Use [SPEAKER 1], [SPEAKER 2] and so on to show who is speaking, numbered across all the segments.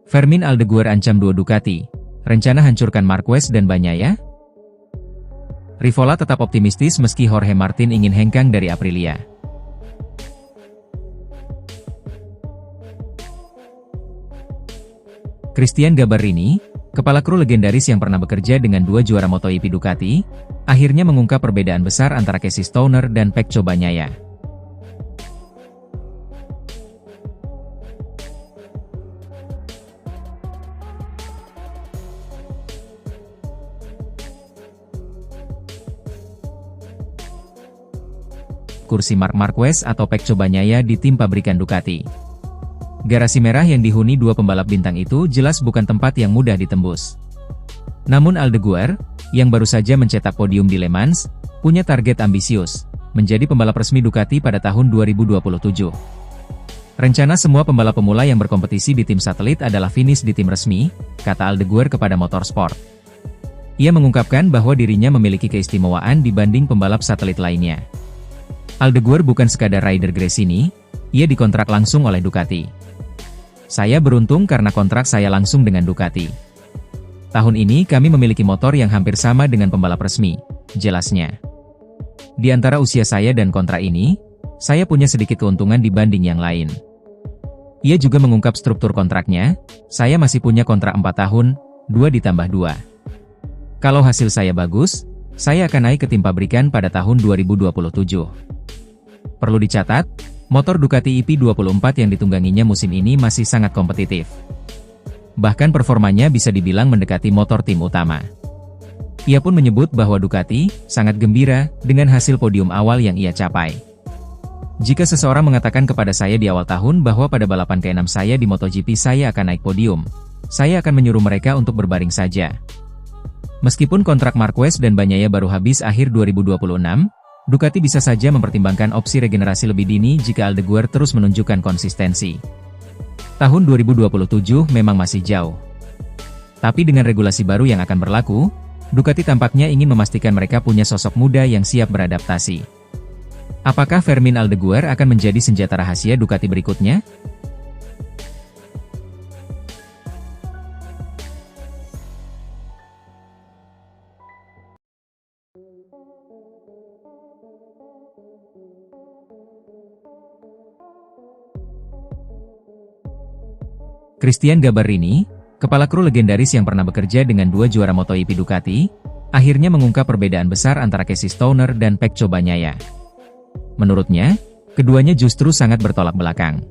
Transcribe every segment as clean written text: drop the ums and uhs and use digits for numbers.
[SPEAKER 1] Fermin Aldeguer ancam duo Ducati. Rencana hancurkan Marquez dan Bagnaia? Rivola tetap optimistis meski Jorge Martin ingin hengkang dari Aprilia. Cristian Gabarrini, kepala kru legendaris yang pernah bekerja dengan dua juara MotoGP Ducati, akhirnya mengungkap perbedaan besar antara Casey Stoner dan Pecco Bagnaia. Kursi Marc Marquez atau Pecco Bagnaia di tim pabrikan Ducati. Garasi merah yang dihuni dua pembalap bintang itu jelas bukan tempat yang mudah ditembus. Namun Aldeguer, yang baru saja mencetak podium di Le Mans, punya target ambisius, menjadi pembalap resmi Ducati pada tahun 2027. Rencana semua pembalap pemula yang berkompetisi di tim satelit adalah finish di tim resmi, kata Aldeguer kepada Motorsport. Ia mengungkapkan bahwa dirinya memiliki keistimewaan dibanding pembalap satelit lainnya. Aldeguer bukan sekadar rider Gresini, ia dikontrak langsung oleh Ducati. Saya beruntung karena kontrak saya langsung dengan Ducati. Tahun ini kami memiliki motor yang hampir sama dengan pembalap resmi, jelasnya. Di antara usia saya dan kontrak ini, saya punya sedikit keuntungan dibanding yang lain. Ia juga mengungkap struktur kontraknya, saya masih punya kontrak 4 tahun, 2 ditambah 2. Kalau hasil saya bagus, saya akan naik ke tim pabrikan pada tahun 2027. Perlu dicatat, motor Ducati EP24 yang ditungganginya musim ini masih sangat kompetitif. Bahkan performanya bisa dibilang mendekati motor tim utama. Ia pun menyebut bahwa Ducati sangat gembira dengan hasil podium awal yang ia capai. Jika seseorang mengatakan kepada saya di awal tahun bahwa pada balapan ke-6 saya di MotoGP saya akan naik podium, saya akan menyuruh mereka untuk berbaring saja. Meskipun kontrak Marquez dan Bagnaia baru habis akhir 2026, Ducati bisa saja mempertimbangkan opsi regenerasi lebih dini jika Aldeguer terus menunjukkan konsistensi. Tahun 2027 memang masih jauh. Tapi dengan regulasi baru yang akan berlaku, Ducati tampaknya ingin memastikan mereka punya sosok muda yang siap beradaptasi. Apakah Fermin Aldeguer akan menjadi senjata rahasia Ducati berikutnya? Cristian Gabarrini, kepala kru legendaris yang pernah bekerja dengan dua juara MotoGP Ducati, akhirnya mengungkap perbedaan besar antara Casey Stoner dan Pecco Bagnaia. Menurutnya, keduanya justru sangat bertolak belakang.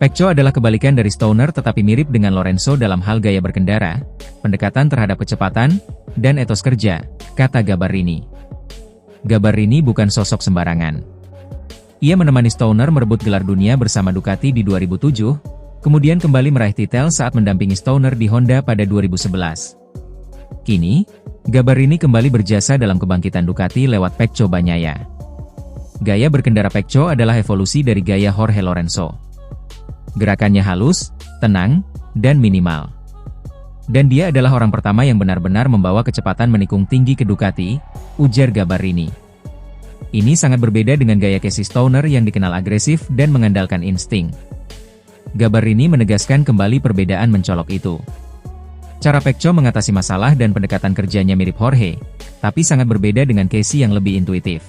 [SPEAKER 1] Pecco adalah kebalikan dari Stoner tetapi mirip dengan Lorenzo dalam hal gaya berkendara, pendekatan terhadap kecepatan, dan etos kerja, kata Gabarrini. Gabarrini bukan sosok sembarangan. Ia menemani Stoner merebut gelar dunia bersama Ducati di 2007, kemudian kembali meraih titel saat mendampingi Stoner di Honda pada 2011. Kini, Gabarrini kembali berjasa dalam kebangkitan Ducati lewat Pecco Bagnaia. Gaya berkendara Pecco adalah evolusi dari gaya Jorge Lorenzo. Gerakannya halus, tenang, dan minimal. Dan dia adalah orang pertama yang benar-benar membawa kecepatan menikung tinggi ke Ducati, ujar Gabarrini. Ini sangat berbeda dengan gaya Casey Stoner yang dikenal agresif dan mengandalkan insting. Gabarrini menegaskan kembali perbedaan mencolok itu. Cara Pecco mengatasi masalah dan pendekatan kerjanya mirip Jorge, tapi sangat berbeda dengan Casey yang lebih intuitif.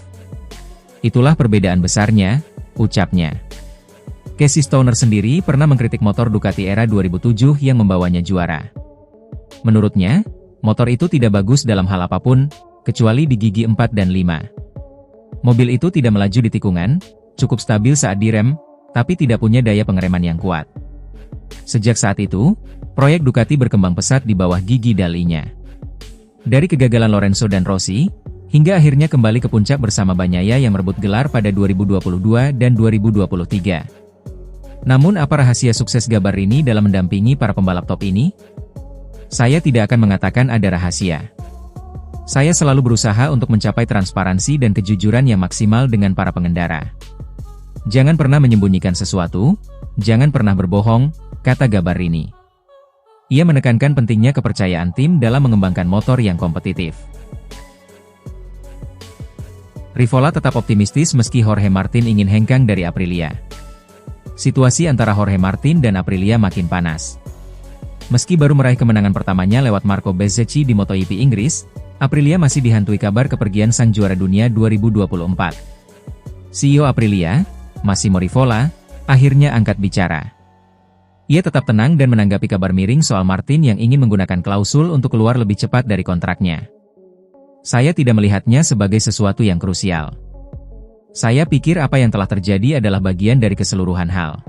[SPEAKER 1] Itulah perbedaan besarnya, ucapnya. Casey Stoner sendiri pernah mengkritik motor Ducati era 2007 yang membawanya juara. Menurutnya, motor itu tidak bagus dalam hal apapun, kecuali di gigi 4 dan 5. Mobil itu tidak melaju di tikungan, cukup stabil saat direm, tapi tidak punya daya pengereman yang kuat. Sejak saat itu, proyek Ducati berkembang pesat di bawah gigi dalinya. Dari kegagalan Lorenzo dan Rossi, hingga akhirnya kembali ke puncak bersama Bagnaia yang merebut gelar pada 2022 dan 2023. Namun apa rahasia sukses Gabarrini dalam mendampingi para pembalap top ini? Saya tidak akan mengatakan ada rahasia. Saya selalu berusaha untuk mencapai transparansi dan kejujuran yang maksimal dengan para pengendara. Jangan pernah menyembunyikan sesuatu, jangan pernah berbohong, kata Gabarrini. Ia menekankan pentingnya kepercayaan tim dalam mengembangkan motor yang kompetitif. Rivola tetap optimistis meski Jorge Martin ingin hengkang dari Aprilia. Situasi antara Jorge Martin dan Aprilia makin panas. Meski baru meraih kemenangan pertamanya lewat Marco Bezzecchi di MotoGP Inggris, Aprilia masih dihantui kabar kepergian sang juara dunia 2024. CEO Aprilia, Massimo Rivola, akhirnya angkat bicara. Ia tetap tenang dan menanggapi kabar miring soal Martin yang ingin menggunakan klausul untuk keluar lebih cepat dari kontraknya. Saya tidak melihatnya sebagai sesuatu yang krusial. Saya pikir apa yang telah terjadi adalah bagian dari keseluruhan hal.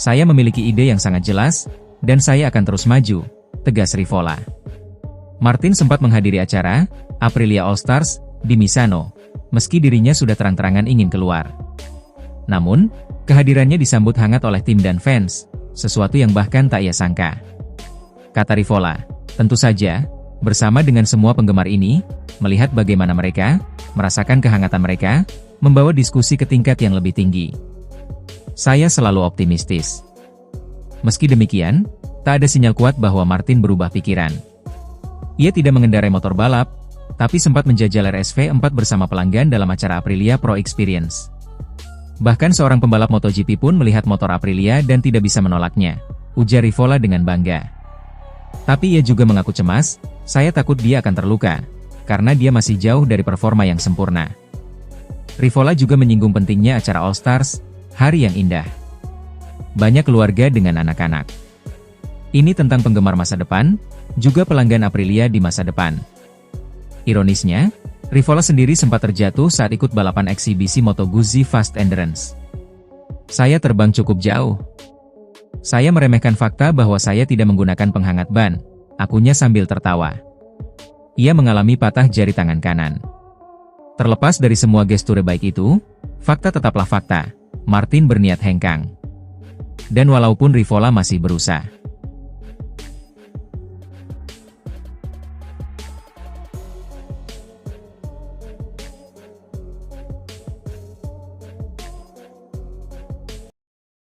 [SPEAKER 1] Saya memiliki ide yang sangat jelas, dan saya akan terus maju, tegas Rivola. Martin sempat menghadiri acara Aprilia All Stars di Misano, meski dirinya sudah terang-terangan ingin keluar. Namun, kehadirannya disambut hangat oleh tim dan fans, sesuatu yang bahkan tak ia sangka. Kata Rivola, tentu saja, bersama dengan semua penggemar ini, melihat bagaimana mereka merasakan kehangatan mereka, membawa diskusi ke tingkat yang lebih tinggi. Saya selalu optimistis. Meski demikian, tak ada sinyal kuat bahwa Martin berubah pikiran. Ia tidak mengendarai motor balap, tapi sempat menjajal RSV4 bersama pelanggan dalam acara Aprilia Pro Experience. Bahkan seorang pembalap MotoGP pun melihat motor Aprilia dan tidak bisa menolaknya, ujar Rivola dengan bangga. Tapi ia juga mengaku cemas, saya takut dia akan terluka, karena dia masih jauh dari performa yang sempurna. Rivola juga menyinggung pentingnya acara All Stars, hari yang indah. Banyak keluarga dengan anak-anak. Ini tentang penggemar masa depan, juga pelanggan Aprilia di masa depan. Ironisnya, Rivola sendiri sempat terjatuh saat ikut balapan eksibisi Moto Guzzi Fast Endurance. Saya terbang cukup jauh. Saya meremehkan fakta bahwa saya tidak menggunakan penghangat ban, akunya sambil tertawa. Ia mengalami patah jari tangan kanan. Terlepas dari semua gestur baik itu, fakta tetaplah fakta, Martin berniat hengkang. Dan walaupun Rivola masih berusaha